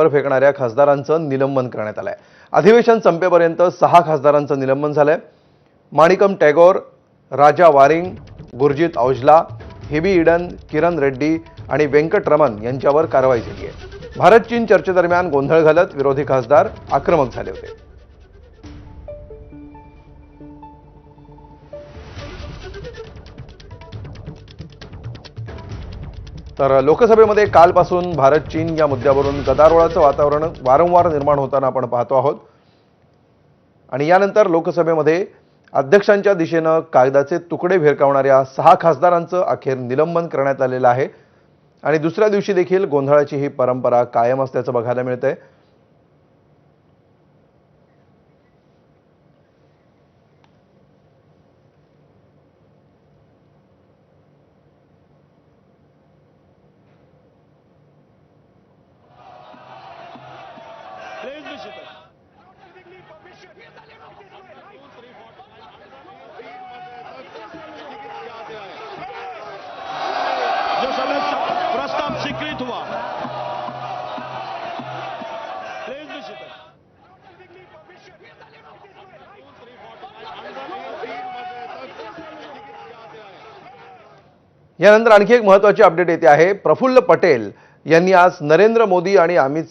Paper फेकणाऱ्या खासदारांचं निलंबन करण्यात आलंय। अधिवेशन संपेपर्यंत 6 खासदारांचं निलंबन झालंय। माणिकम टॅगोर, राजा वारिंग, गुरजीत औजला, हेबी ईडन, किरण रेड्डी आणि वेंकटरमण यांच्यावर कारवाई झाली आहे। भारत चीन चर्चेदरम्यान गोंधळ घालत विरोधी खासदार आक्रमक झाले होते। तर लोकसभेमध्ये कालपासून भारत चीन या मुद्द्यावरून गदारोळाचं वातावरण वारंवार निर्माण होताना आपण पाहतो आहोत। आणि यानंतर लोकसभेमध्ये अध्यक्षांच्या दिशेने कागदाचे तुकडे भिरकावणाऱ्या 6 खासदारांचं अखेर निलंबन करण्यात आलेलं आहे। आणि दुसऱ्या दिवशी देखील गोंधळाची ही परंपरा कायम असल्याचं बघायला मिळतंय। जो सदस्य प्रस्ताव स्वीकृत हुआ। यानंतर आणखी एक महत्त्वाची अपडेट येते आहे। प्रफुल्ल पटेल यांनी आज नरेंद्र मोदी आणि अमित